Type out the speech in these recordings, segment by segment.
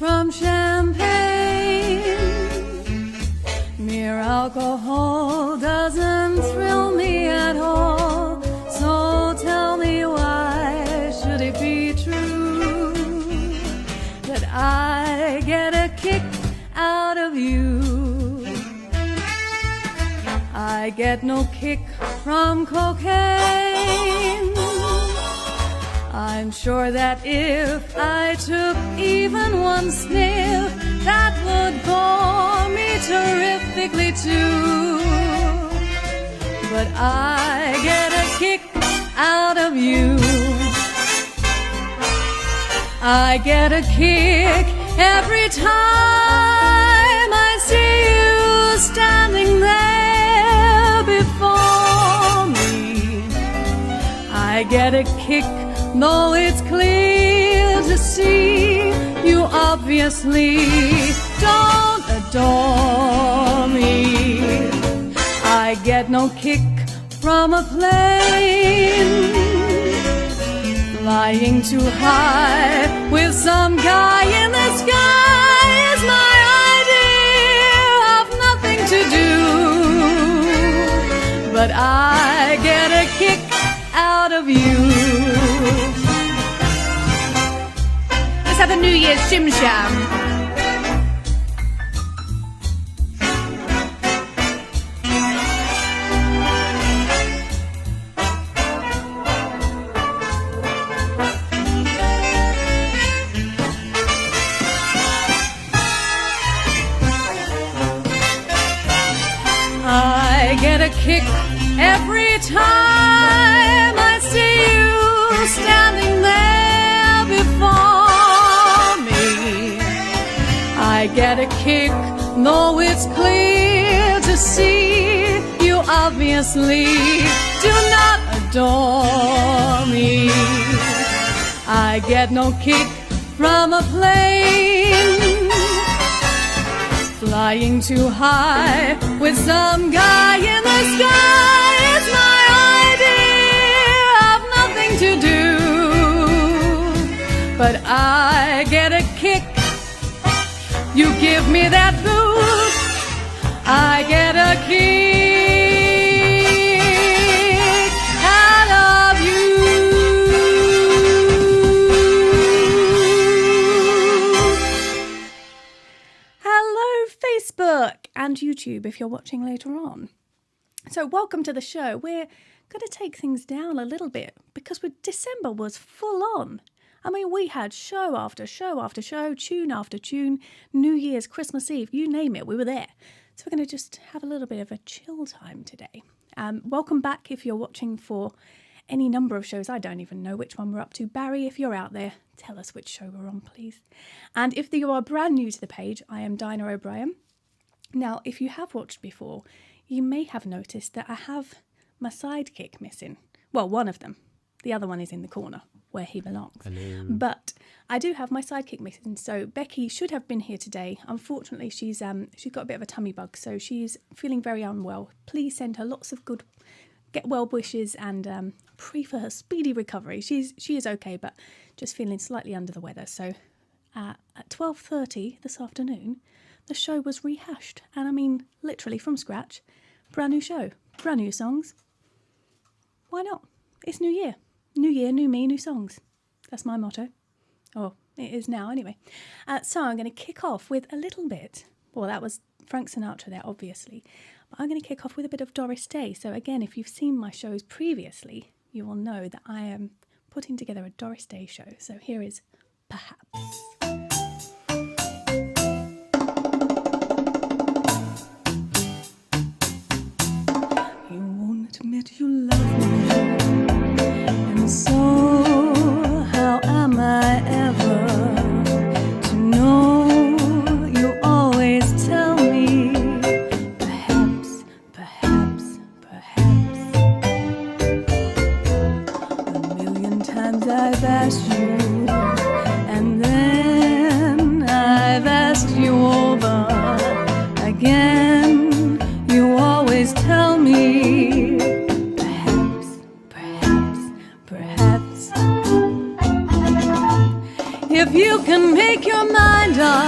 from champagne. Mere alcohol doesn't thrill me at all. So tell me, why should it be true that I get a kick out of you? I get no kick from cocaine. I'm sure that if I took even one sniff, that would bore me terrifically too. But I get a kick out of you. I get a kick every time I see you standing there before me. I get a kick, though it's clear to see you obviously don't adore me. I get no kick from a plane flying too high with some guy in the sky is my idea of nothing to do. But I get a kick out of you. Let's have a New Year's Shim Sham. I get a kick every time I see you standing there before me. I get a kick, though it's clear to see you obviously do not adore me. I get no kick from a plane flying too high with some guy in the sky. It's my idea of nothing to do. But I get a kick. You give me that boot, I get a kick out of you. Hello, Facebook and YouTube if you're watching later on. So welcome to the show. We're going to take things down a little bit because December was full on. I mean, we had show after show after show, tune after tune, New Year's, Christmas Eve, you name it, we were there. So we're going to just have a little bit of a chill time today. Welcome back if you're watching for any number of shows. I don't even know which one we're up to. Barry, if you're out there, tell us which show we're on, please. And if you are brand new to the page, I am Dinah O'Brien. Now, if you have watched before, you may have noticed that I have my sidekick missing. Well, one of them. The other one is in the corner where he belongs. Hello. But I do have my sidekick missing. So Becky should have been here today. Unfortunately, she's got a bit of a tummy bug, so she's feeling very unwell. Please send her lots of good get well wishes and pray for her speedy recovery. She is okay, but just feeling slightly under the weather. So at 12:30 this afternoon, the show was rehashed, and I mean literally from scratch. Brand new show, brand new songs. Why not? It's New Year. New year, new me, new songs. That's my motto. Oh, it is now anyway. So I'm going to kick off with a little bit. Well, that was Frank Sinatra there, obviously. But I'm going to kick off with a bit of Doris Day. So again, if you've seen my shows previously, you will know that I am putting together a Doris Day show. So here is Perhaps. You won't admit you love me. And so, how am I ever to know? You always tell me, perhaps, perhaps, perhaps. A million times I've asked you, and then I've asked you over again. You always tell me, perhaps. If you can make your mind up,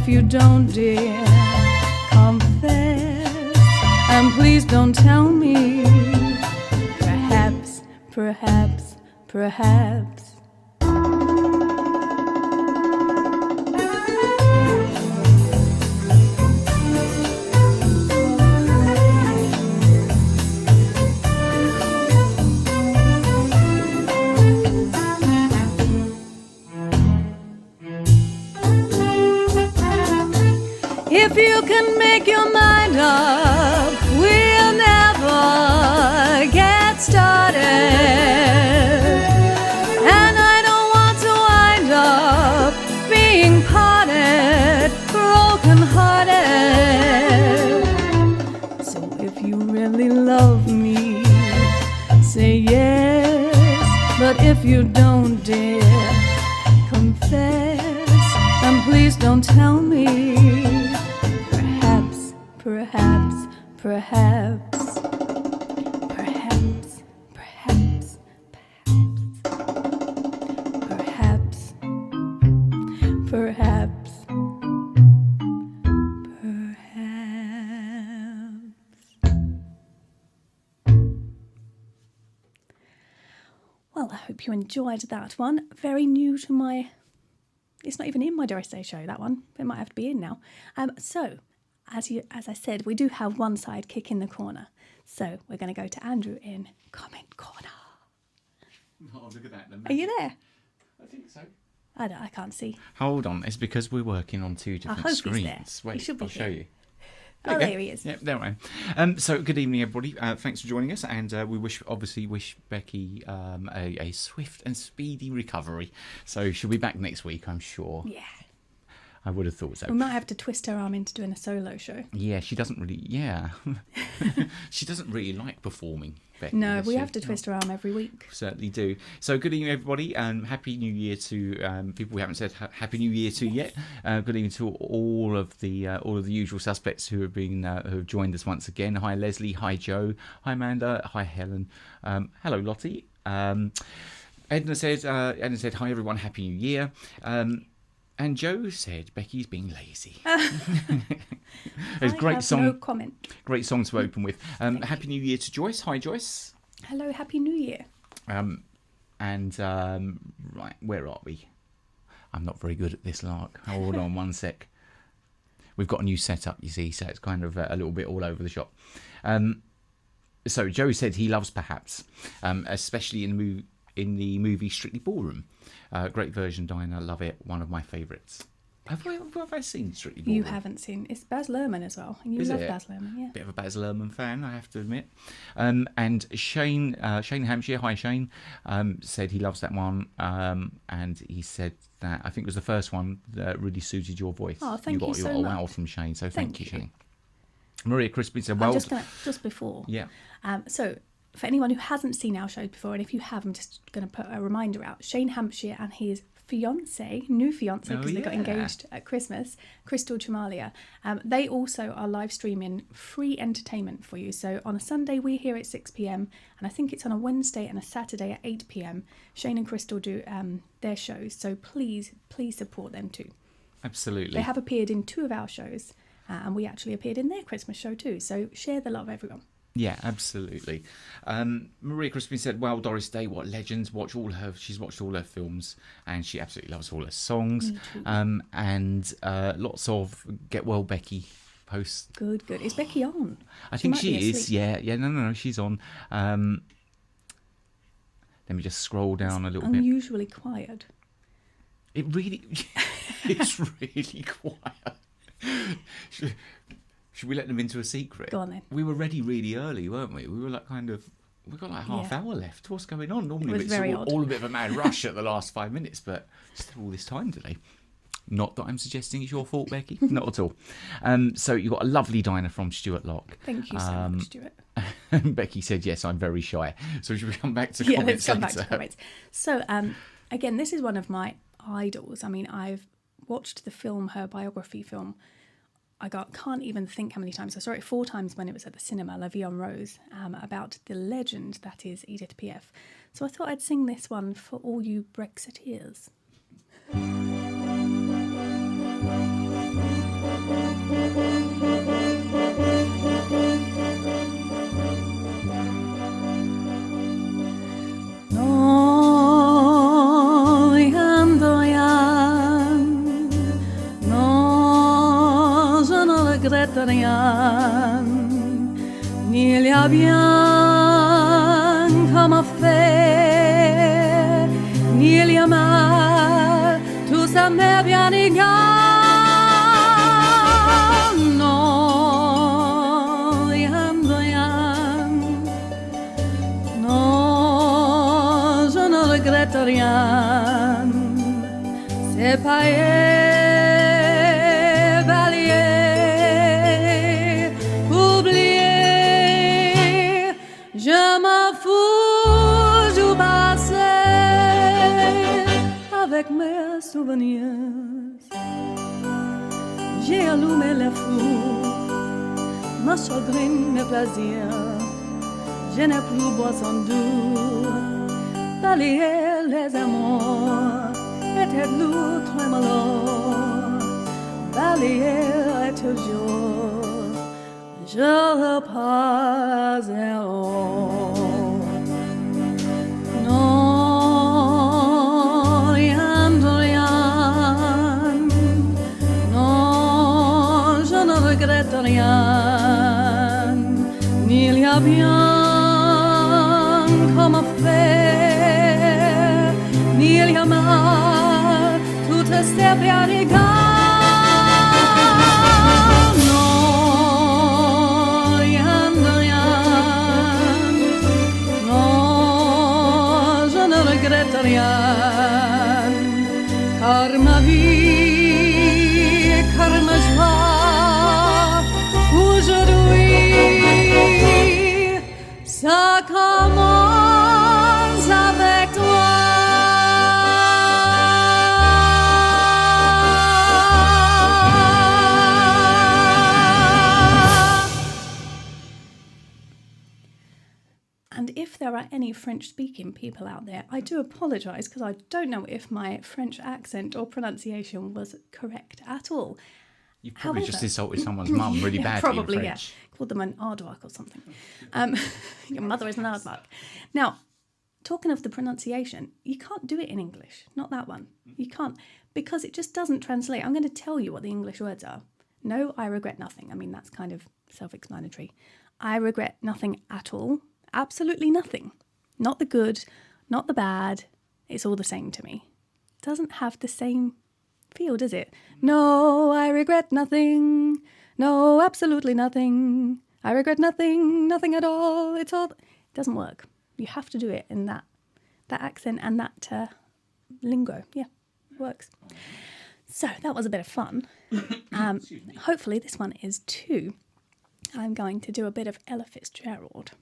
if you don't, dear, confess. And please don't tell me. Perhaps, perhaps, perhaps. If you can make your mind up, we'll never get started. And I don't want to wind up being parted, broken hearted. So if you really love me, say yes. But if you don't, dear, confess. And please don't tell me. Perhaps, perhaps, perhaps, perhaps, perhaps, perhaps, perhaps, perhaps. Well, I hope you enjoyed that one. Very new to my... It's not even in my Dare I Say show, that one. It might have to be in now. So... As I said, we do have one sidekick in the corner. So we're going to go to Andrew in Comment Corner. Oh, look at that. Are you there? I think so. I can't see. Hold on. It's because we're working on two different hope he's screens. there. Wait, He should be I'll show here. you. Oh, there he is. Yep, there I am. So good evening, everybody. Thanks for joining us. And we wish Becky a swift and speedy recovery. So she'll be back next week, I'm sure. Yeah. I would have thought so. We might have to twist her arm into doing a solo show. Yeah, she doesn't really... Yeah. She doesn't really like performing, Becky. No, does we she? have to twist her arm every week. Certainly do. So good evening, everybody, and Happy New Year to people we haven't said Happy New Year to yet. Good evening to all of the usual suspects who have joined us once again. Hi Leslie, hi Joe, hi Amanda, hi Helen. Hello Lottie. Edna said hi everyone, Happy New Year. And Joe said Becky's being lazy. It's great song. No comment. Great song to open with. Happy New Year to Joyce. Hi Joyce. Hello, Happy New Year. Right, where are we? I'm not very good at this, Lark. Hold on one sec. We've got a new setup, you see, so it's kind of a little bit all over the shop. So Joe said he loves Perhaps, especially in the movie Strictly Ballroom. Great version, Dinah. Love it. One of my favourites. Have I seen Strictly Ballroom? You haven't seen... It's Baz Luhrmann as well. And you love Baz Luhrmann, yeah. Bit of a Baz Luhrmann fan, I have to admit. And Shane Hampshire, hi Shane, said he loves that one. And he said that I think it was the first one that really suited your voice. Oh, thank you so much. You got a wow from Shane, so thank you, Shane. Maria Crispin said, well... Just before. Yeah. So... For anyone who hasn't seen our show before, and if you have, I'm just going to put a reminder out. Shane Hampshire and his new fiancée, because they got engaged at Christmas, Crystal Chamalia, they also are live streaming free entertainment for you. So on a Sunday, we're here at 6 p.m, and I think it's on a Wednesday and a Saturday at 8 p.m. Shane and Crystal do their shows, so please support them too. Absolutely. They have appeared in 2 of our shows, and we actually appeared in their Christmas show too. So share the love, everyone. Yeah, absolutely. Maria Crispin said, well, Doris Day, what legends. She's watched all her films and she absolutely loves all her songs. And lots of Get Well Becky posts. Good. Is Becky on? I think she is. Yeah, no, she's on. Let me just scroll down a little bit. Unusually quiet. It's really quiet. Should we let them into a secret? Go on then. We were ready really early, weren't we? We were like we've got like half hour left. What's going on? Normally it's all a bit of a mad rush at the last 5 minutes, but just all this time today. Not that I'm suggesting it's your fault, Becky. Not at all. So you got a lovely diner from Stuart Locke. Thank you so much, Stuart. Becky said, yes, I'm very shy. So should we come back to comments? Yeah, let's come back to comments. So again, this is one of my idols. I mean, I've watched the film, her biography film. Can't even think how many times. I saw it 4 times when it was at the cinema, La Vie en Rose, about the legend that is Edith Piaf. So I thought I'd sing this one for all you Brexiteers. rien, ni il y a bien comment faire, ni il y a mal, tout ça m'est bien égal. Non, rien de rien, non, je ne regrette rien, c'est pas je m'en fous du passé avec mes souvenirs. J'ai allumé les fous, ma chagrine, mes plaisirs. Je n'ai plus boisson d'eau, balayer les amours, était lourd, trémolo, balayer toujours. Je repars zéro. Non, rien de rien. Non, je ne regrette rien. Ni il y a bien comment faire, ni il y a mal, tout est bien égal. Car ma vie, car ma joie, aujourd'hui, ça commence avec toi. And if there are any French-speaking people out there, I do apologise because I don't know if my French accent or pronunciation was correct at all. You probably just insulted someone's mum really badly probably, in French. Yeah. Called them an aardvark or something. Your mother is an aardvark. Now, talking of the pronunciation, you can't do it in English. Not that one. You can't, because it just doesn't translate. I'm going to tell you what the English words are. No, I regret nothing. I mean, that's kind of self-explanatory. I regret nothing at all. Absolutely nothing. Not the good, not the bad. It's all the same to me. It doesn't have the same feel, does it? No, I regret nothing. No, absolutely nothing. I regret nothing, nothing at all. It's all... It doesn't work. You have to do it in that accent and that lingo. Yeah, it works. So that was a bit of fun. Hopefully this one is too. I'm going to do a bit of Ella Fitzgerald.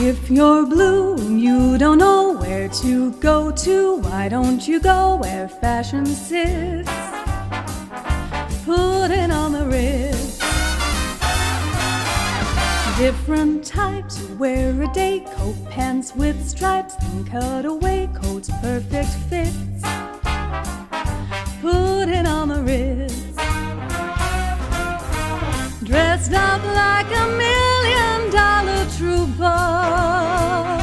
If you're blue and you don't know where to go to, why don't you go where fashion sits? Put it on the wrist. Different types, you wear a day coat, pants with stripes, and cutaway coats, perfect fits. Put it on the wrist. Dressed up like $1 million troubadour,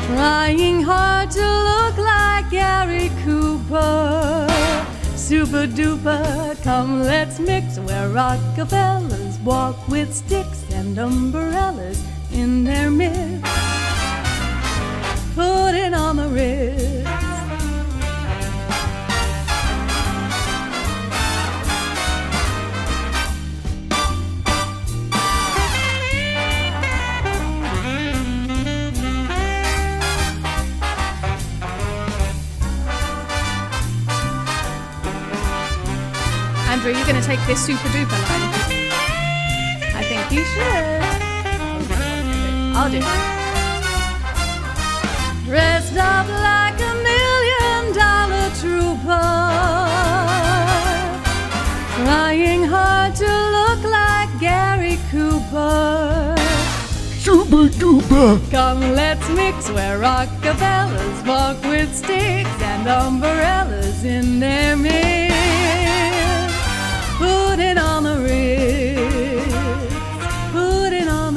trying hard to look like Gary Cooper. Super duper, come let's mix where Rockefellers walk with sticks and umbrellas in their midst. Put it on the wrist. Andrew, you're going to take this super duper line? I think you should. I'll do it. Dressed up like $1 million trooper, trying hard to look like Gary Cooper. Super duper! Come let's mix where Rockefellers walk with sticks and umbrellas in their midst. Put it on the wrist, put it on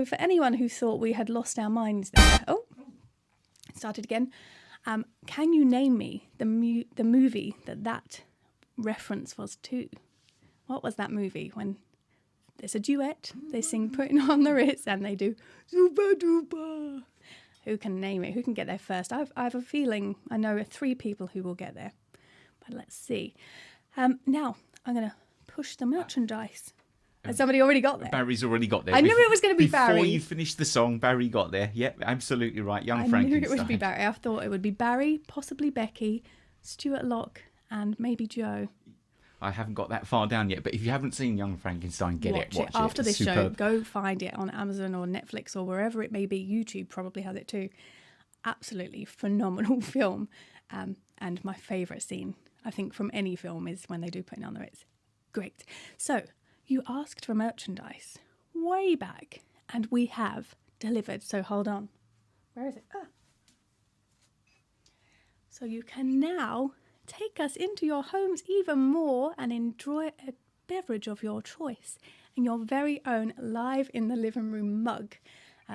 So for anyone who thought we had lost our minds there, started again. Can you name me the movie that reference was to? What was that movie when there's a duet, they sing Putting on the Ritz and they do Zuba Duba? Who can name it? Who can get there first? I have a feeling I know 3 people who will get there. But let's see. Now, I'm going to push the merchandise. Has somebody already got there? Barry's already got there. I knew it was going to be Barry. Before you finished the song, Barry got there. Yep, absolutely right. Young Frankenstein. I knew it would be Barry. I thought it would be Barry, possibly Becky, Stuart Locke, and maybe Joe. I haven't got that far down yet, but if you haven't seen Young Frankenstein, watch it. After this show, superb. go find it on Amazon or Netflix or wherever it may be. YouTube probably has it too. Absolutely phenomenal film. And my favourite scene, I think, from any film is when they do Putting on the Ritz. Great. So, you asked for merchandise way back, and we have delivered. So hold on. Where is it? So you can now take us into your homes even more and enjoy a beverage of your choice and your very own live in the living room mug.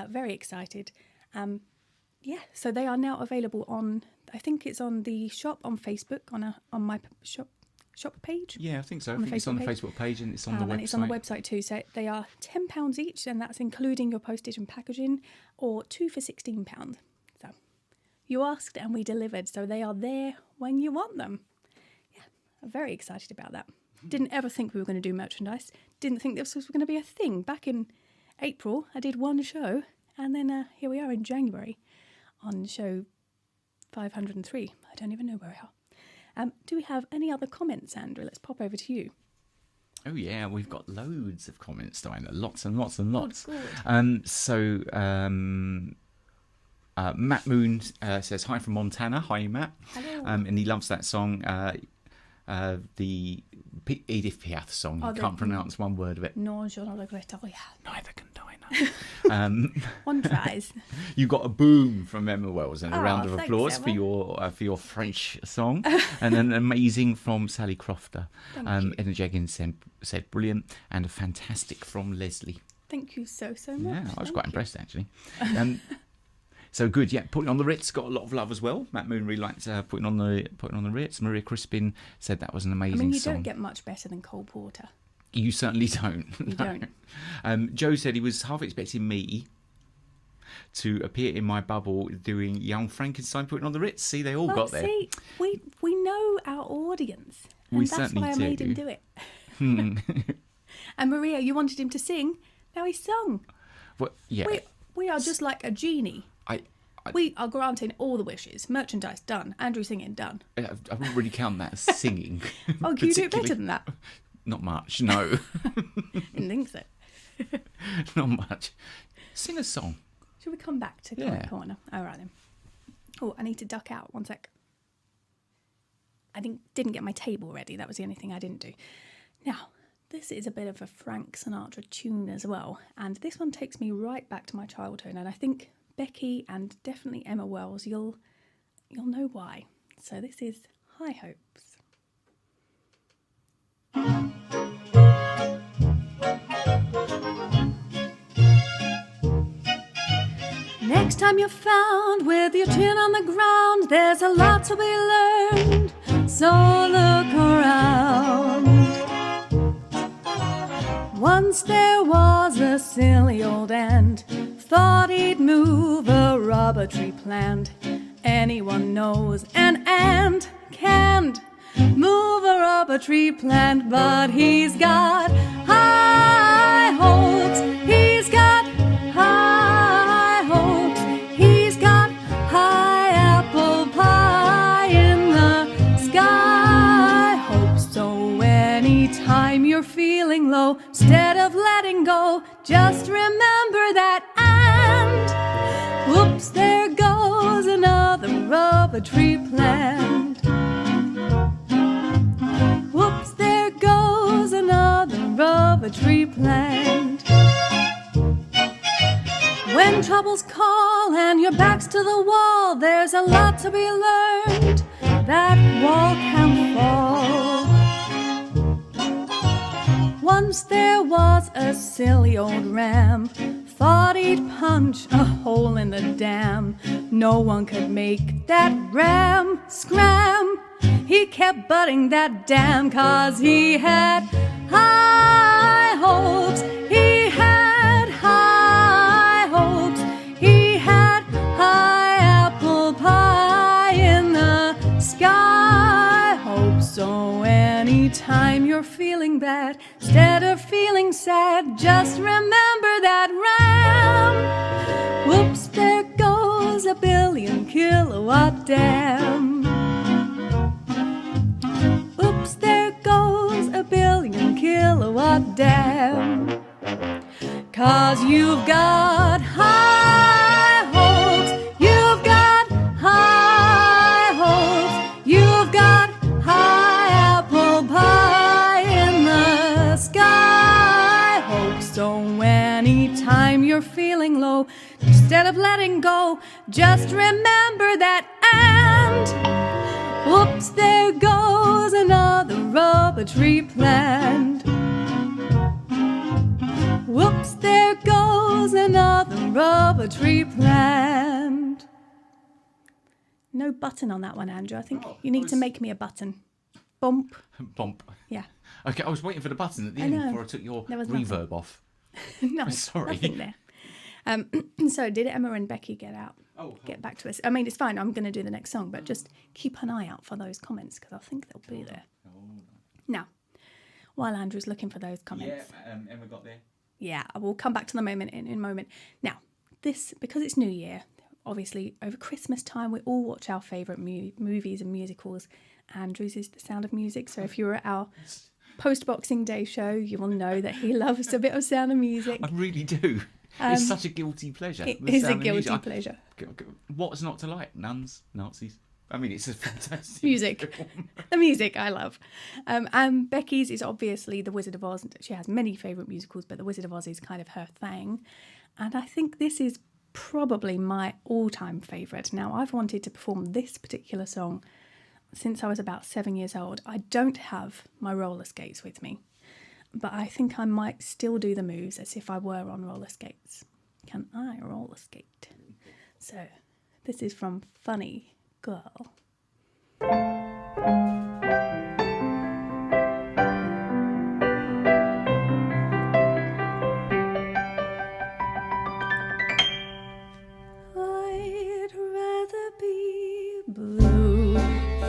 Very excited. So they are now available on, I think it's on the shop on Facebook, on my shop page. Yeah, I think so. I think it's on the Facebook page and it's on the website. And it's on the website too. So they are £10 each, and that's including your postage and packaging, or 2 for £16. So you asked and we delivered. So they are there when you want them. Yeah, I'm very excited about that. Didn't ever think we were going to do merchandise. Didn't think this was going to be a thing. Back in April, I did one show, and then here we are in January on show 503. I don't even know where we are. Do we have any other comments, Andrew? Let's pop over to you. Oh, yeah, we've got loads of comments, Diana. Lots and lots and lots. Matt Moon says, hi from Montana. Hi, Matt. Hello. And he loves that song, the Edith Piaf song. You can't pronounce one word of it. No, je ne regrette rien. Neither can Diana. One tries. You got a boom from Emma Wells and a round of applause Emma. for your French song, and an amazing from Sally Crofter. Thank you. Edna Jeggins said brilliant, and a fantastic from Leslie. Thank you so much. Yeah, I was quite impressed actually. So good, yeah. Putting on the Ritz got a lot of love as well. Matt Moon really liked putting on the Ritz. Maria Crispin said that was an amazing song. I mean, you don't get much better than Cole Porter. You certainly don't. You don't. Joe said he was half expecting me to appear in my bubble doing Young Frankenstein Putting on the Ritz. See, they all got there. See, we know our audience. And that's why I made him do it. And Maria, you wanted him to sing. Now he's sung. Well, yeah. We are just like a genie. We are granting all the wishes. Merchandise, done. Andrew singing, done. I wouldn't really count that as singing. Oh, can you do it better than that? Not much, no. Didn't think so. Not much. Sing a song. Shall we come back to corner? All right then. Oh, I need to duck out. One sec. I didn't get my table ready. That was the only thing I didn't do. Now, this is a bit of a Frank Sinatra tune as well. And this one takes me right back to my childhood. And I think Becky and definitely Emma Wells, you'll know why. So this is High Hopes. Next time you're found with your chin on the ground, there's a lot to be learned, so look around. Once there was a silly old ant, thought he'd move a rubber tree plant. Anyone knows an ant can't move a rubber tree plant, but he's got high hopes. He's got high hopes. He's got high apple pie in the sky. Hope so anytime you're feeling low, instead of letting go, just remember that and whoops, there goes another rubber tree plant. Whoops, there goes another rubber tree plant. When troubles call and your back's to the wall, there's a lot to be learned. That wall can fall. Once there was a silly old ram, thought he'd punch a hole in the dam. No one could make that ram scram. He kept butting that dam 'cause he had high hopes. He had high hopes. He had high apple pie in the sky hopes. So anytime you're feeling bad, instead of feeling sad, just remember that ram. Whoops, there goes a billion kilowatt dam. Oops, there goes a billion kilowatt dam. 'Cause you've got high hopes, you've got high hopes, you've got high apple pie in the sky hopes. So anytime you're feeling low, instead of letting go, just remember that. And whoops, there goes another rubber tree plant. Whoops, there goes another rubber tree plant. No button on that one, Andrew. I think you need to make me a button. Bump. Bump. Yeah. Okay, I was waiting for the button at the end before I took your reverb off. No, sorry. Nothing there. So did Emma and Becky get back to us? I mean, it's fine. I'm going to do the next song, but just keep an eye out for those comments because I think they'll be there. Now, while Andrew's looking for those comments. Yeah, Emma got there. Yeah, I will come back to the moment in a moment. Now, this, because it's New Year, obviously over Christmas time, we all watch our favourite movies and musicals. Andrew's is The Sound of Music. So if you were at our post-Boxing Day show, you will know that he loves a bit of Sound of Music. I really do. It's such a guilty pleasure. It is a guilty pleasure. What's not to like? Nuns, Nazis. I mean, it's a fantastic music. The music I love. And Becky's is obviously The Wizard of Oz. She has many favourite musicals, but The Wizard of Oz is kind of her thing. And I think this is probably my all-time favourite. Now, I've wanted to perform this particular song since I was about 7 years old. I don't have my roller skates with me, but I think I might still do the moves as if I were on roller skates. Can I roller skate? So, this is from Funny Girl. I'd rather be blue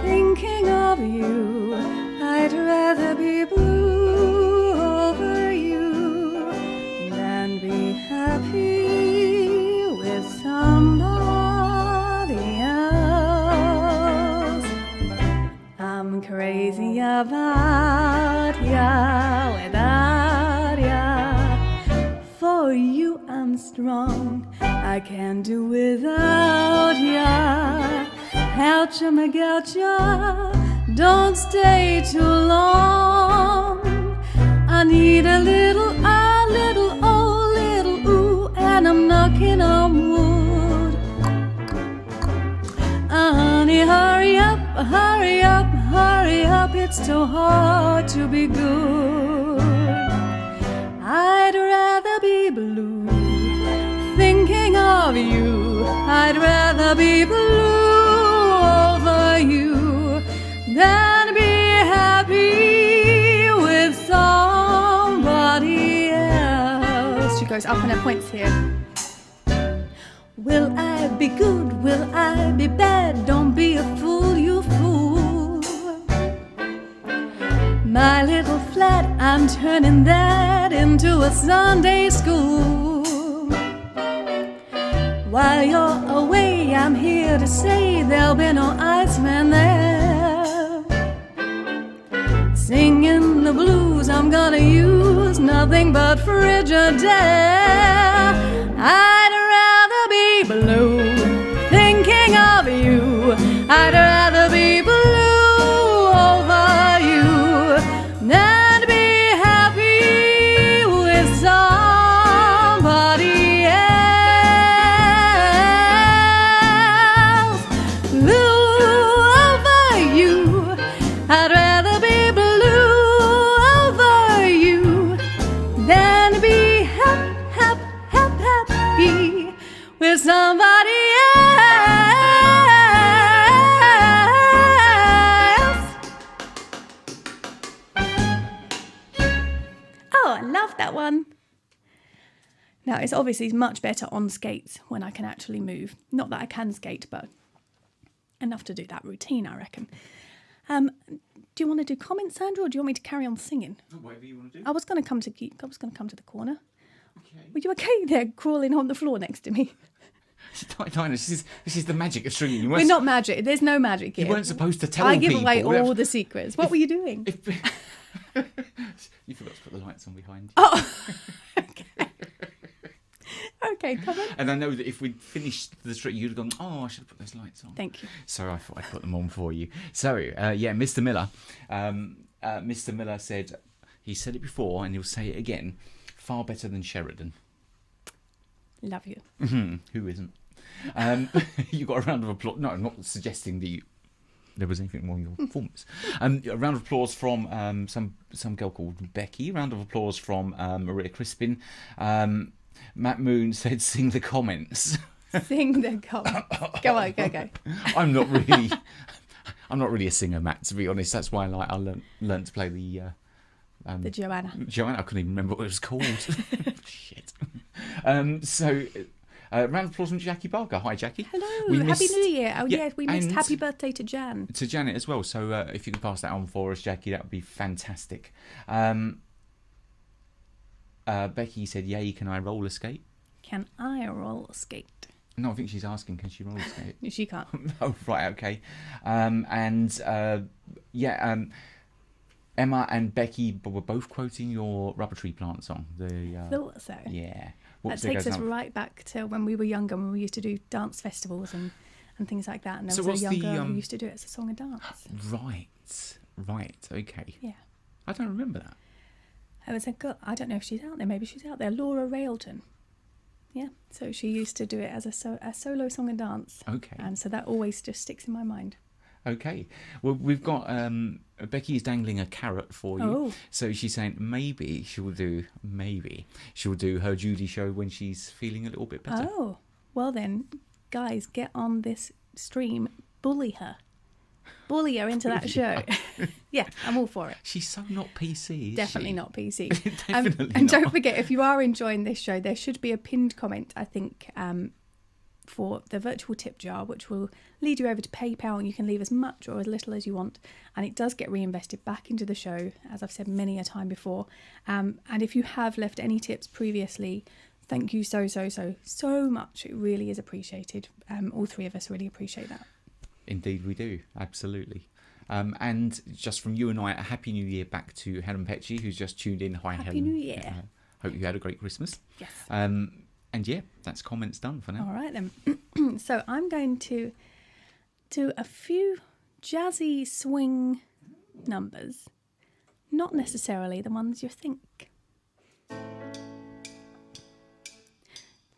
thinking of you. I'd rather be blue over you than be happy with somebody else. I'm crazy about ya, without ya. For you I'm strong, I can't do without ya. Oucha magoucha, don't stay too long. I need a little, oh, little ooh, and I'm knocking on wood. Honey, hurry up, hurry up, hurry up, it's too hard to be good. I'd rather be blue thinking of you. I'd rather be blue over you than be happy with somebody else. She goes up on her points here. Will I be good? Will I be bad? Don't be a fool, you fool. My little flat, I'm turning that into a Sunday school. While you're away, I'm here to say there'll be no Iceman there. Singing the blues, I'm gonna use nothing but Frigidaire. I'd rather be blue thinking of you. I'd rather be blue over you than be happy with somebody else. Blue over you. I'd rather be blue over you than be Now, it's much better on skates when I can actually move. Not that I can skate, but enough to do that routine, I reckon. Do you want to do comments, Sandra, or do you want me to carry on singing? Whatever you want to do. I was going to come to the corner. Okay. Were you okay there, crawling on the floor next to me? Dinah, this is the magic of stringing. We're not magic. There's no magic here. You weren't supposed to tell people. people. I give away all the secrets. What were you doing? You forgot to put the lights on behind you. Oh, okay. Okay, come on. And I know that if we'd finished the trick, you'd have gone, oh, I should have put those lights on. Thank you. So I thought I'd put them on for you. So, Mr. Miller. Mr. Miller said, he said it before and he'll say it again, far better than Sheridan. Love you. Who isn't? You got a round of applause. No, I'm not suggesting that there was anything wrong with your performance. A round of applause from some girl called Becky. A round of applause from Maria Crispin. Matt Moon said, "Sing the comments." Sing the comments. Go on, go. I'm not really a singer, Matt. To be honest, that's why I learned to play the Joanna. Joanna. I couldn't even remember what it was called. Shit. Round of applause from Jackie Barker. Hi, Jackie. Hello. Happy New Year. Oh, yeah, yes, we missed happy birthday to Jan. To Janet as well. So if you can pass that on for us, Jackie, that would be fantastic. Becky said, yay, can I roller skate? Can I roller skate? No, I think she's asking, can she roller skate? She can't. Oh, right, okay. Emma and Becky were both quoting your Rubber Tree Plant song. I thought so. Yeah. That takes us right back to when we were younger, when we used to do dance festivals and things like that. And there was a young girl who used to do it as a song and dance. Right, okay. Yeah. I don't remember that. It was a girl, I don't know if she's out there, maybe she's out there, Laura Railton. Yeah, so she used to do it as a solo song and dance. Okay. And so that always just sticks in my mind. Okay. Well, we've got Becky is dangling a carrot for you. Oh. So she's saying maybe she'll do her Judy show when she's feeling a little bit better. Oh, well then, guys, get on this stream, bully her into that show. Yeah, I'm all for it. She's so not PC. Definitely not PC. Definitely and not. Don't forget, if you are enjoying this show, there should be a pinned comment, I think, for the virtual tip jar, which will lead you over to PayPal, and you can leave as much or as little as you want, and it does get reinvested back into the show, as I've said many a time before. And if you have left any tips previously, thank you so much. It really is appreciated. All three of us really appreciate that. Indeed we do, absolutely. And just from you and I, a Happy New Year back to Helen Petchy, who's just tuned in. Hi, Helen. Happy New Year. Hope you had a great Christmas. Yes. And yeah, that's comments done for now. All right then. So I'm going to do a few jazzy swing numbers, not necessarily the ones you think.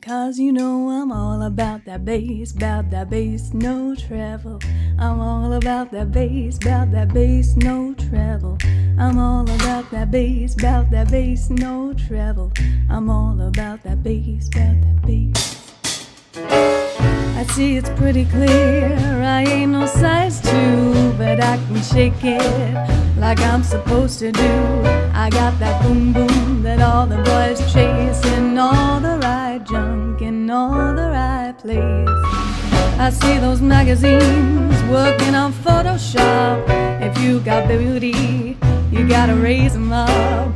'Cause you know I'm all about that bass, no treble. I'm all about that bass, no treble. I'm all about that bass, no treble. I'm all about that bass, I see it's pretty clear, I ain't no size 2, but I can shake it like I'm supposed to do. I got that boom boom that all the boys chase, in all the right junk, in all the right place. I see those magazines working on Photoshop. If you got beauty, you gotta raise them up.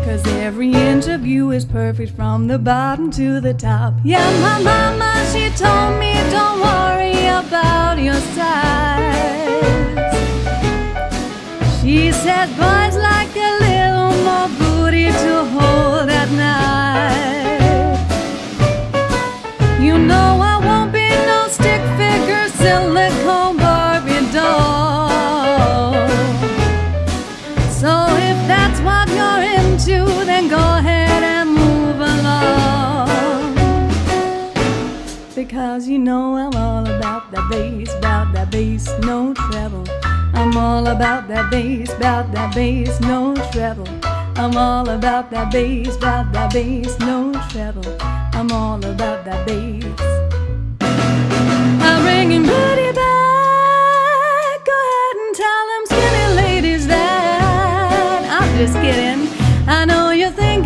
'Cause every inch of you is perfect from the bottom to the top. Yeah, my mama, she told me don't worry about your size. She said boys like a little more booty to hold at night. You know I won't be no stick figure silicone Barbie doll. So if that's what you're into, then go ahead and move along. Because you know I'm all about that bass, no treble. I'm all about that bass, no treble. I'm all about that bass, no treble. I'm all about that bass. I'm bringing booty back. Go ahead and tell them skinny ladies that I'm just kidding. I know you think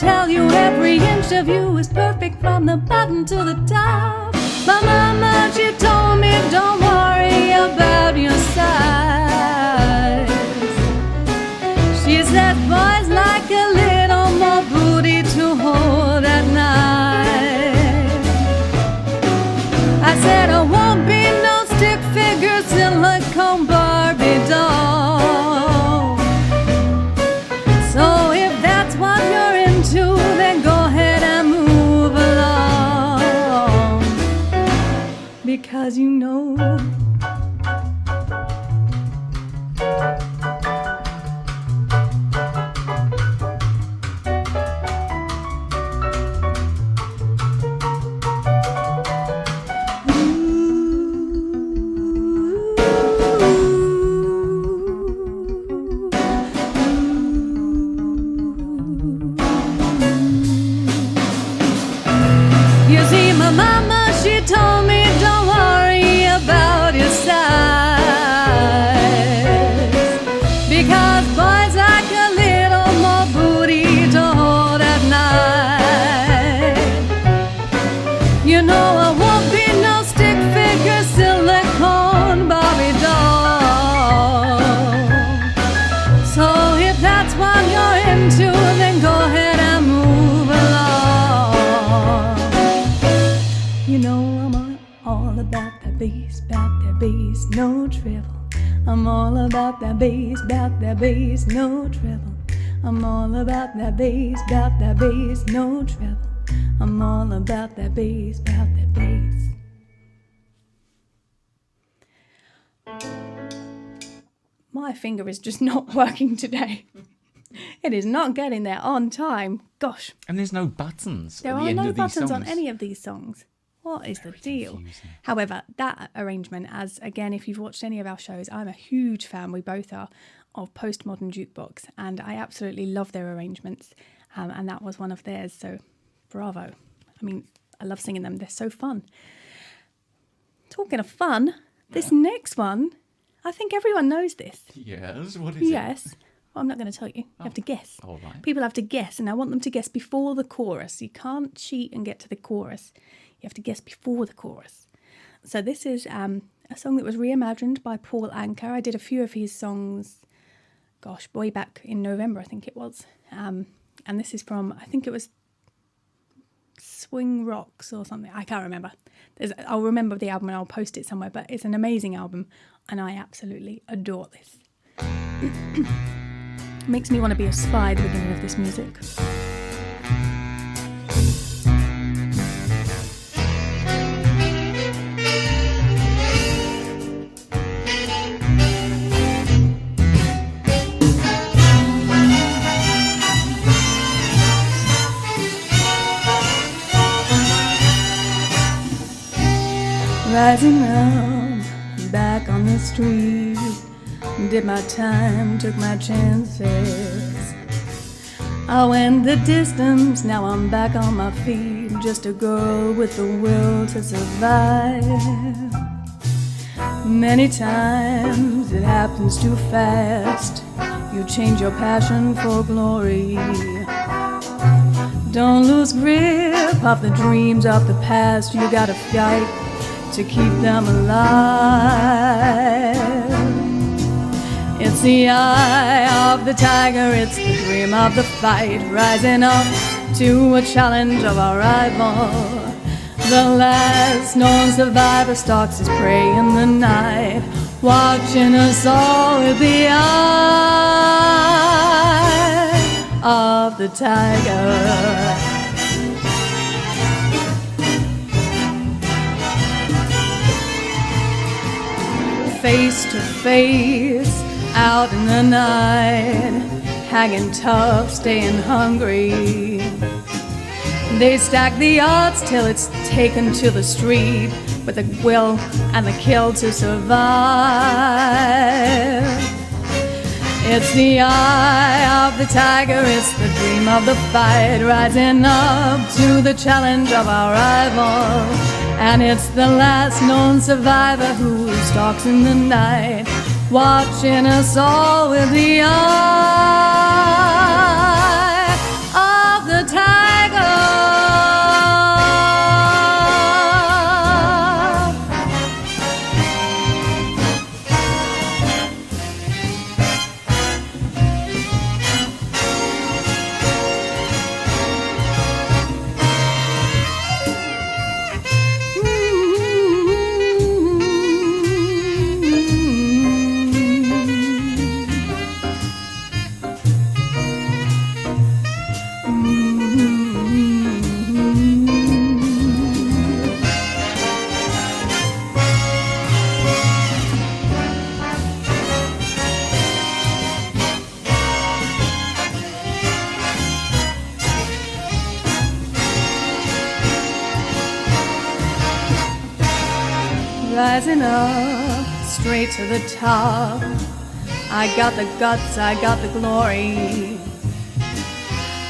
tell you every inch of you is perfect from the bottom to the top. My mama, she told me don't worry about your size. She said boys like a little more booty to hold at night. I said I won't be no stick figure silicone Barbie doll. So if that's what you're into, then go ahead and move along, because you know told me don't worry about your size, because boys like a little more booty to hold at night. You know I won't be no stick figure silicone Barbie doll. So if that's what you're into, then go ahead and move along. You know all about that bass, no treble. I'm all about that bass, no treble. I'm all about that bass, no treble. I'm all about that bass, My finger is just not working today. It is not getting there on time. Gosh. And there's no buttons. There are no buttons on any of these songs. What is the deal? Confusing. However, that arrangement, as again, if you've watched any of our shows, I'm a huge fan, we both are, of postmodern jukebox, and I absolutely love their arrangements, and that was one of theirs, so bravo. I mean, I love singing them, they're so fun. Talking of fun, this next one, I think everyone knows this. Yes, what is it? Yes. Well, I'm not going to tell you. You have to guess. All right. People have to guess, and I want them to guess before the chorus. You can't cheat and get to the chorus. You have to guess before the chorus. So this is a song that was reimagined by Paul Anka. I did a few of his songs, gosh, way back in November, I think it was. And this is from, I think it was Swing Rocks or something. I can't remember. I'll remember the album and I'll post it somewhere, but it's an amazing album and I absolutely adore this. Makes me want to be a spy at the beginning of this music. Rising up, back on the street, did my time, took my chances. I went the distance, now I'm back on my feet, just a girl with the will to survive. Many times it happens too fast, you change your passion for glory. Don't lose grip of the dreams of the past, you gotta fight to keep them alive. It's the eye of the tiger, it's the dream of the fight, rising up to a challenge of our rival. The last known survivor stalks his prey in the night, watching us all with the eye of the tiger. Face to face, out in the night, hanging tough, staying hungry. They stack the odds till it's taken to the street, with the will and the kill to survive. It's the eye of the tiger, it's the dream of the fight, rising up to the challenge of our rival. And it's the last known survivor who stalks in the night, watching us all with the eye of the tiger. rising up, straight to the top. I got the guts, I got the glory.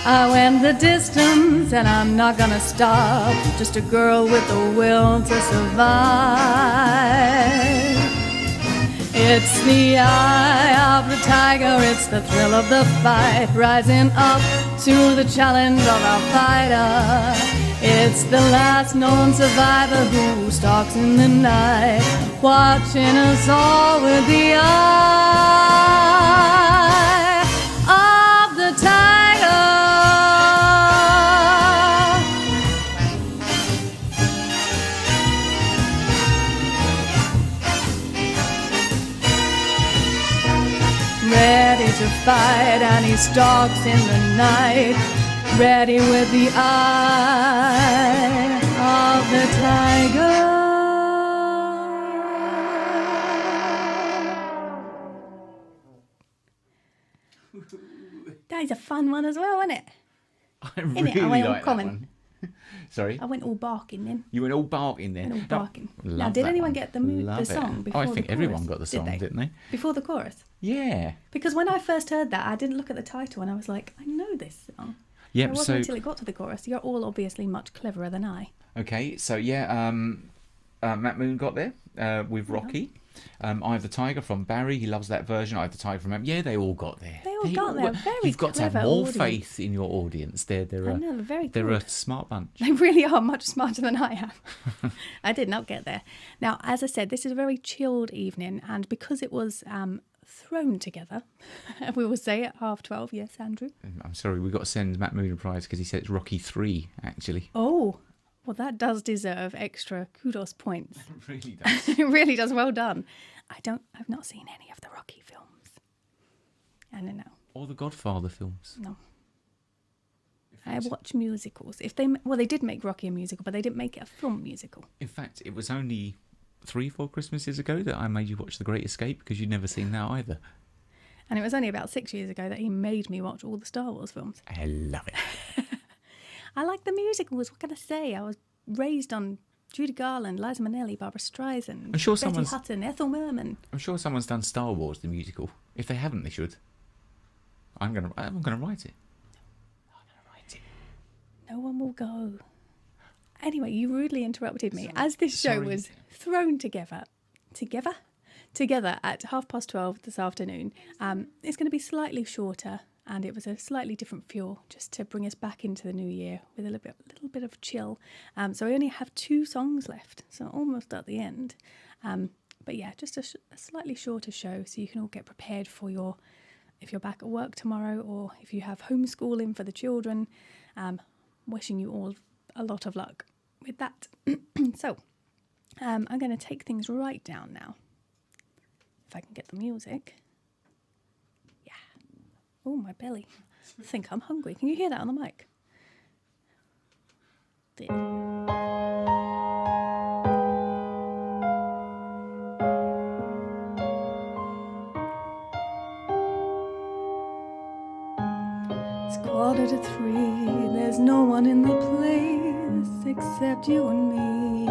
I went the distance and I'm not gonna stop. Just a girl with the will to survive. It's the eye of the tiger, it's the thrill of the fight, rising up to the challenge of our fighter. It's the last known survivor who stalks in the night, watching us all with the eye of the tiger. Ready to fight, and he stalks in the night, ready with the eye of the tiger. That is a fun one as well, isn't it? I really like that one. Sorry? I went all barking then. You went all barking then? Went all barking. Love now, did that anyone one. get the song before I the think chorus? everyone got the song, didn't they? Before the chorus? Yeah. Because when I first heard that, I didn't look at the title and I was like, I know this song. Yep, It wasn't until it got to the chorus. You're all obviously much cleverer than I. Okay, so yeah, Matt Moon got there with Rocky. Eye of the Tiger from Barry, he loves that version. Eye of the Tiger from yeah, they all got there. They all got there. Very You've got to have clever more audience. faith in your audience. They're very they're good. a smart bunch. They really are much smarter than I am. I did not get there. Now, as I said, this is a very chilled evening, and because it was thrown together, we will say at 12:30. Yes, Andrew? I'm sorry, we've got to send Matt Moon a prize because he said it's Rocky 3, actually. Oh, well, that does deserve extra kudos points. It really does. It really does. Well done. I've not seen any of the Rocky films. I don't know. Or the Godfather films. No. I watch musicals. They did make Rocky a musical, but they didn't make it a film musical. In fact, it was only 3-4 Christmases ago that I made you watch The Great Escape because you'd never seen that either. And it was only about 6 years ago that he made me watch all the Star Wars films. I love it. I like the musicals. What can I say? I was raised on Judy Garland, Liza Minnelli, Barbara Streisand, Betty Hutton, Ethel Merman. I'm sure someone's done Star Wars the musical. If they haven't, they should. I'm gonna write it. I'm gonna write it. No one will go. Anyway, you rudely interrupted me as this show was thrown together at 12:30 this afternoon. It's going to be slightly shorter, and it was a slightly different fuel just to bring us back into the new year with a little bit of chill. So I only have 2 songs left, so almost at the end. But yeah, just a slightly shorter show, so you can all get prepared for if you're back at work tomorrow, or if you have homeschooling for the children. Wishing you all a lot of luck with that. So, I'm going to take things right down now. If I can get the music. Yeah. Oh, my belly. I think I'm hungry. Can you hear that on the mic? There. It's 2:45, there's no one in the place except you and me.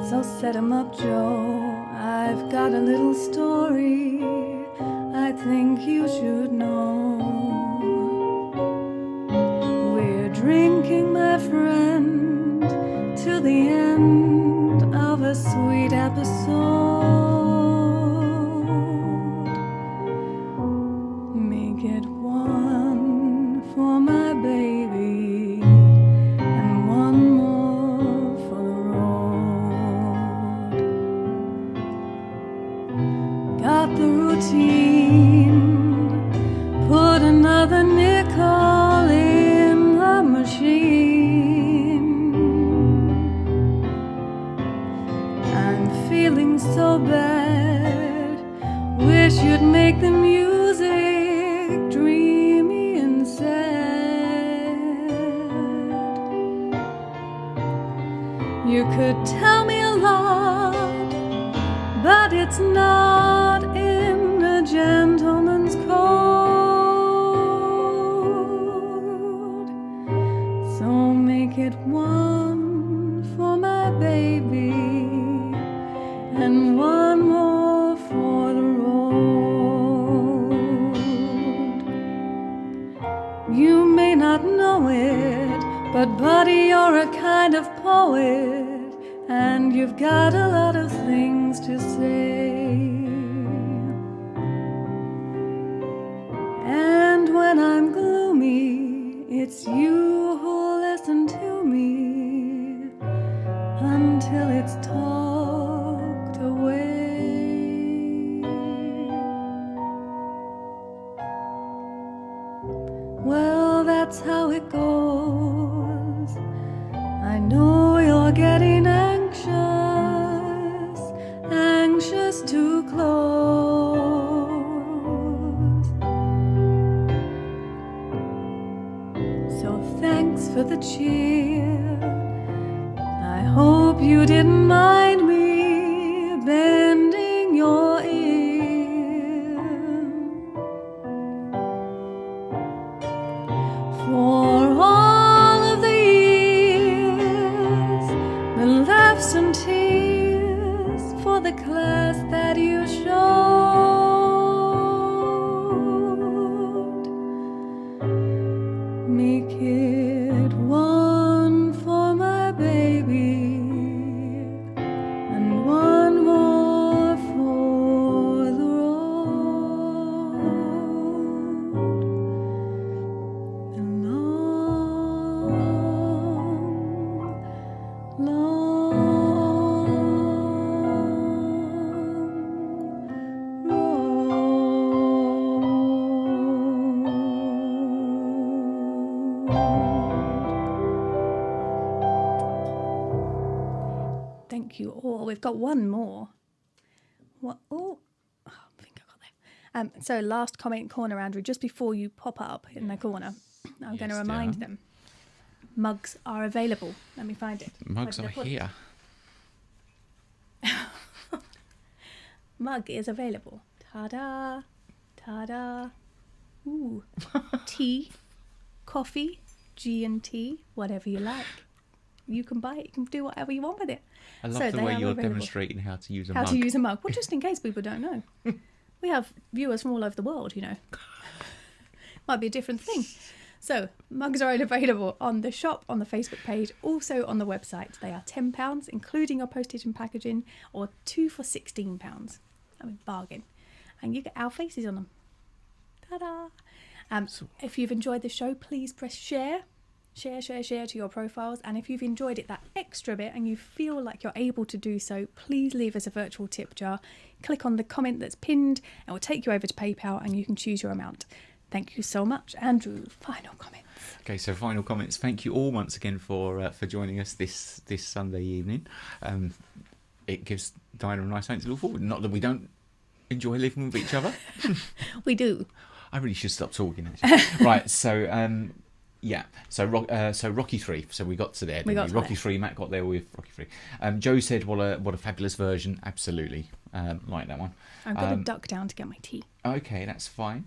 So set 'em up, Joe, I've got a little story I think you should know. We're drinking, my friend, to the end of a sweet episode. Make it one for my baby and one more for the road. Got the routine, put another nickel in the machine. I'm feeling so bad, wish you'd make the music dreamy and sad. You could tell me a lot, but it's not in a gentleman's code. So make it one for my baby Buddy, you're a kind of poet, and you've got a lot of things to say. And when I'm gloomy, it's you who'll listen to me until it's talked away. Well, that's how it goes. I know you're getting anxious to close. So thanks for the cheer. I hope you didn't mind me bending your ear. For all of the years, the laughs and tears, for the class that you showed. Make it one for my baby, and one more for the road. The Thank you all. We've got one more. What? Oh, I think I got there. So last comment corner, Andrew, just before you pop up in the corner, I'm going to remind them. Mugs are available. Let me find it. Mugs are here. Mug is available. Ta-da. Ta-da. Ooh. Tea, coffee, G&T, whatever you like. You can buy it. You can do whatever you want with it. I love the way you're demonstrating how to use a mug. How to use a mug. Well, just in case people don't know. We have viewers from all over the world, you know. Might be a different thing. So, mugs are available on the shop, on the Facebook page, also on the website. They are £10, including your postage and packaging, or 2 for £16. I mean, bargain. And you get our faces on them. Ta-da! If you've enjoyed the show, please press share. Share to your profiles. And if you've enjoyed it that extra bit and you feel like you're able to do so, please leave us a virtual tip jar. Click on the comment that's pinned and we'll take you over to PayPal and you can choose your amount. Thank you so much. Andrew, final comments. Okay, so final comments. Thank you all once again for joining us this Sunday evening. It gives Diana a nice thing to look forward to. Not that we don't enjoy living with each other. We do. I really should stop talking, actually. Right, so... yeah, so Rocky 3. So we got to there. Didn't we? Rocky 3. Matt got there with Rocky 3. Joe said, "What a fabulous version." Absolutely, like that one. I've got to duck down to get my tea. Okay, that's fine.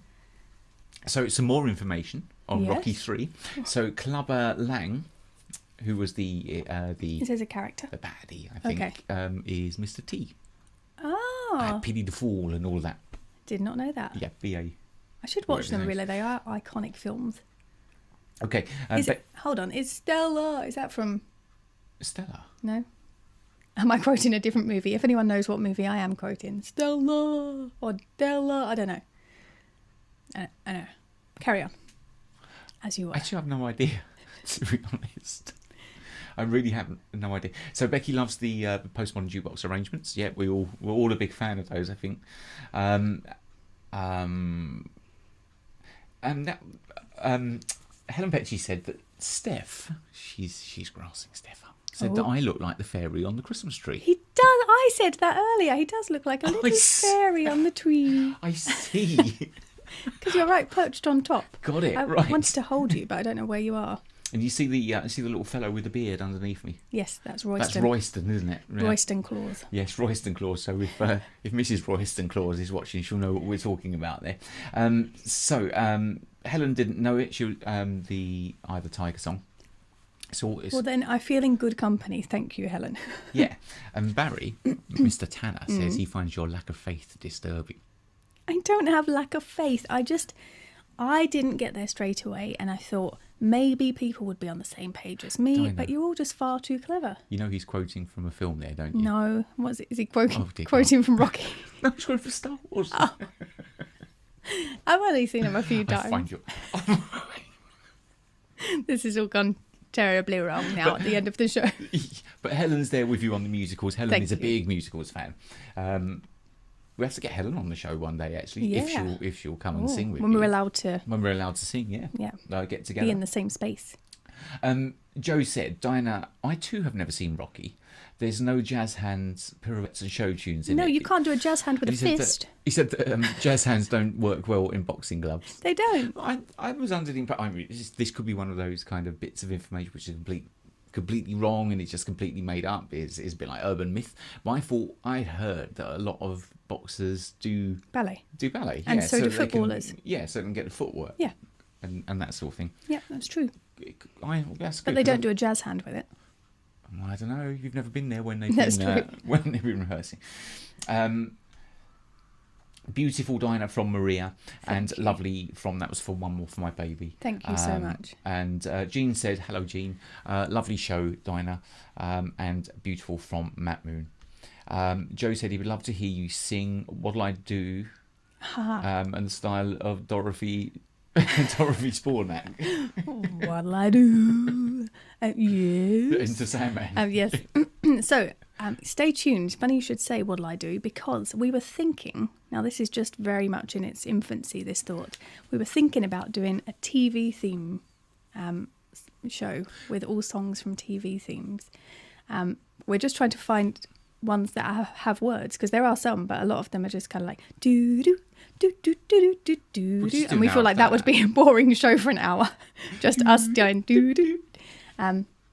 So some more information on Rocky 3. So Clubber Lang, who was the this is a character, the baddie, I think, is Mr. T. Oh, I Pity the Fool and all of that. Did not know that. Yeah, BA. I should watch them. Really, they are iconic films. Okay. Hold on. Is Stella... Is that from... Stella? No? Am I quoting a different movie? If anyone knows what movie I am quoting. Stella or Della. I don't know. I know. Carry on. As you were. Actually, I have no idea, to be honest. I really have no idea. So Becky loves the postmodern jukebox arrangements. Yeah, we're all a big fan of those, I think. And that... Helen Petchy said that Steph, she's grassing Steph up, said that I look like the fairy on the Christmas tree. He does. I said that earlier. He does look like a little fairy on the tree. I see. Because you're right, perched on top. Got it, I right. wanted to hold you, but I don't know where you are. And you see the little fellow with the beard underneath me. Yes, that's Royston. That's Royston, isn't it? Yeah. Royston Claus. Yes, Royston Claus. So if Mrs. Royston Claus is watching, she'll know what we're talking about there. Helen didn't know it. She the Eye of the Tiger song. So well, then I feel in good company. Thank you, Helen. Yeah, and Barry, Mr. Tanner, says he finds your lack of faith disturbing. I don't have lack of faith. I didn't get there straight away, and I thought maybe people would be on the same page as me, but you're all just far too clever. You know he's quoting from a film there, don't you? No. What is he quoting from Rocky? No, he's quoting from Star Wars. Oh. I've only seen him a few times. I find you... This has all gone terribly wrong now at the end of the show. But Helen's there with you on the musicals. Helen is a big musicals fan. We have to get Helen on the show one day, actually, if she'll come and sing with when you. we're allowed to. When we're allowed to sing, yeah. Get together. Be in the same space. Joe said, Diana, I too have never seen Rocky. There's no jazz hands, pirouettes and show tunes in it. No, you can't do a jazz hand with a fist. He said that jazz hands don't work well in boxing gloves. They don't. I was under the impression... this could be one of those kind of bits of information which is completely wrong and it's just completely made up. It's a bit like urban myth. But I thought I heard that a lot of boxers do ballet. And so do footballers. So they can get the footwork. Yeah. And that sort of thing. Yeah, that's true. That's good, but they don't do a jazz hand with it. I don't know. You've never been there when they've been rehearsing. Beautiful Dinah from Maria, and lovely from that was for One More for My Baby. Thank you so much. And Jean said, "Hello, Jean. Lovely show, Dinah, and beautiful from Matt Moon." Joe said he would love to hear you sing "What'll I Do," and the style of Dorothy Spornak. What'll I do? Yes. Into Sandman. Yes. So, stay tuned. Funny you should say what'll I do, because we were thinking, now this is just very much in its infancy, this thought. We were thinking about doing a TV theme show with all songs from TV themes. We're just trying to find ones that have words, because there are some, but a lot of them are just kind of like do-do. And we feel like that would be a boring show for an hour. Just us doing do-do.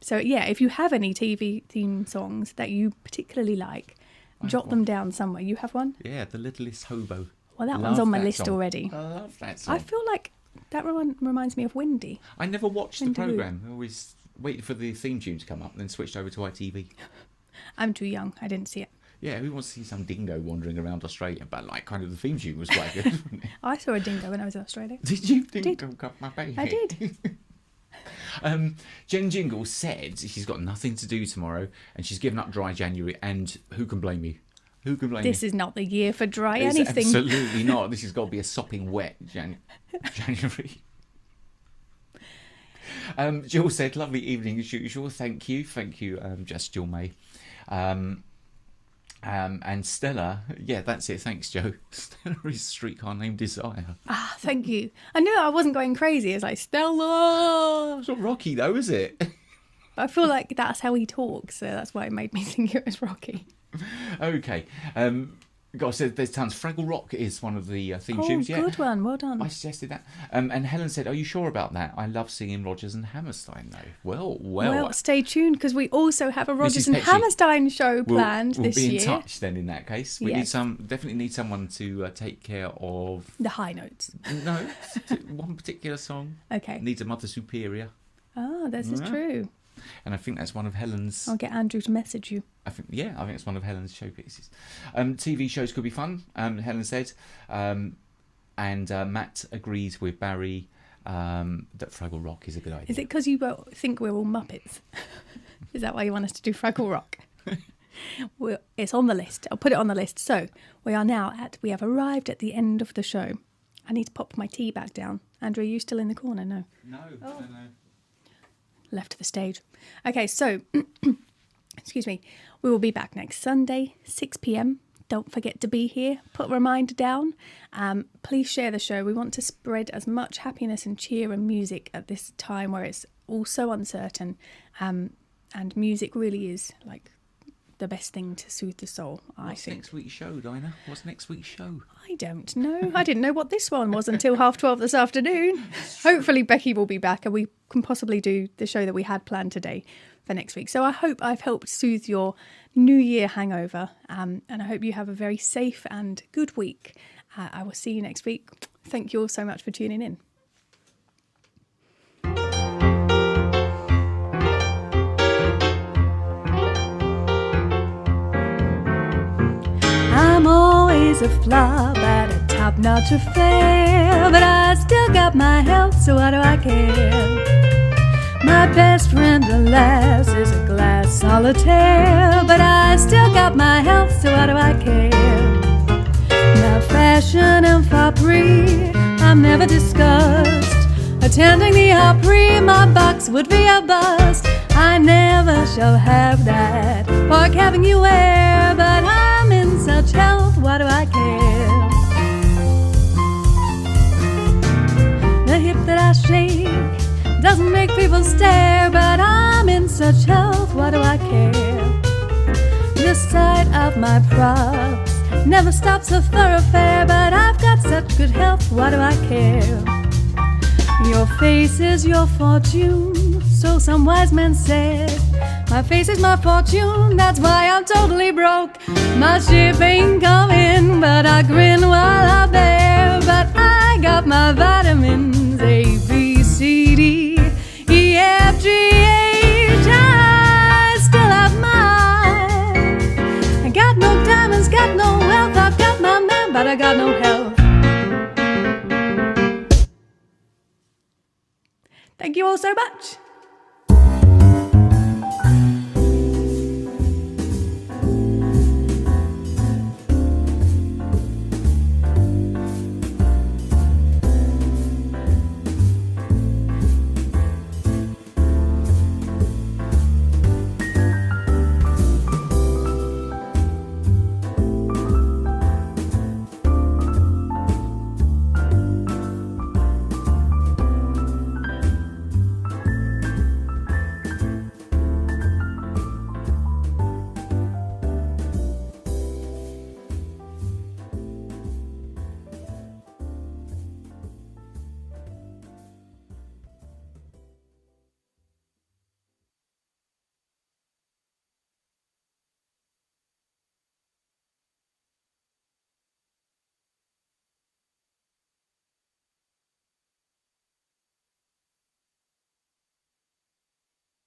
So yeah, if you have any TV theme songs that you particularly like, jot them down somewhere. You have one? Yeah, The Littlest Hobo. Well, that one's on my list already. I love that song. I feel like that one reminds me of Wendy. I never watched the programme. I always waited for the theme tune to come up and then switched over to ITV. I'm too young. I didn't see it. Yeah, who wants to see some dingo wandering around Australia? But like, kind of the theme tune was quite good, wasn't it? I saw a dingo when I was in Australia. Did you? Dingo got my baby. I did. Jen Jingle said she's got nothing to do tomorrow and she's given up dry January, and who can blame you? Who can blame you? This is not the year for dry it's anything. Absolutely not. This has got to be a sopping wet January. Jill said, lovely evening as usual. Thank you, just Jill May. And Stella, yeah, that's it. Thanks, Joe. Stella is Streetcar Named Desire. Ah, thank you. I knew I wasn't going crazy. It's like, Stella. It's not Rocky, though, is it? I feel like that's how he talks, so that's why it made me think it was Rocky. Okay. God said there's tons. Fraggle Rock is one of the theme tunes. Yeah, good one. Well done. I suggested that. And Helen said, "Are you sure about that? I love singing Rodgers and Hammerstein, though." Well. Stay tuned, because we also have a Rodgers and Hammerstein show planned this year. We'll be in touch then. In that case, we definitely need someone to take care of the high notes. No, one particular song. Okay. Needs a Mother Superior. Oh, this is true. And I think that's one of Helen's... I'll get Andrew to message you. I think it's one of Helen's showpieces. TV shows could be fun, Helen said. And Matt agrees with Barry that Fraggle Rock is a good idea. Is it because you think we're all Muppets? Is that why you want us to do Fraggle Rock? It's on the list. I'll put it on the list. So we have arrived at the end of the show. I need to pop my tea back down. Andrew, are you still in the corner? No. No. Left the stage. Okay, so, excuse me, we will be back next Sunday, 6 p.m. Don't forget to be here. Put a reminder down. Please share the show. We want to spread as much happiness and cheer and music at this time where it's all so uncertain. And music really is like the best thing to soothe the soul, I think. What's next week's show, Dinah? What's next week's show? I don't know. I didn't know what this one was until 12:30 this afternoon. Hopefully Becky will be back and we can possibly do the show that we had planned today for next week. So I hope I've helped soothe your New Year hangover, and I hope you have a very safe and good week. I will see you next week. Thank you all so much for tuning in. I'm always a flop at a top-notch affair, but I still got my health, so why do I care? My best friend, alas, is a glass solitaire, but I still got my health, so why do I care? My fashion and foppery I've never discussed. Attending the Opry, my box would be a bust. I never shall have that park having you wear, but I'm in such health, why do I care? The hip that I shake doesn't make people stare, but I'm in such health, why do I care? The sight of my props never stops a thoroughfare, but I've got such good health, why do I care? Your face is your fortune, so some wise men said. My face is my fortune, that's why I'm totally broke. My ship ain't coming, but I grin while I bear. But I got my vitamins A, B, C, D, E, F, G, H. I still have mine. I got no diamonds, got no wealth. I've got my man, but I got no health. Thank you all so much.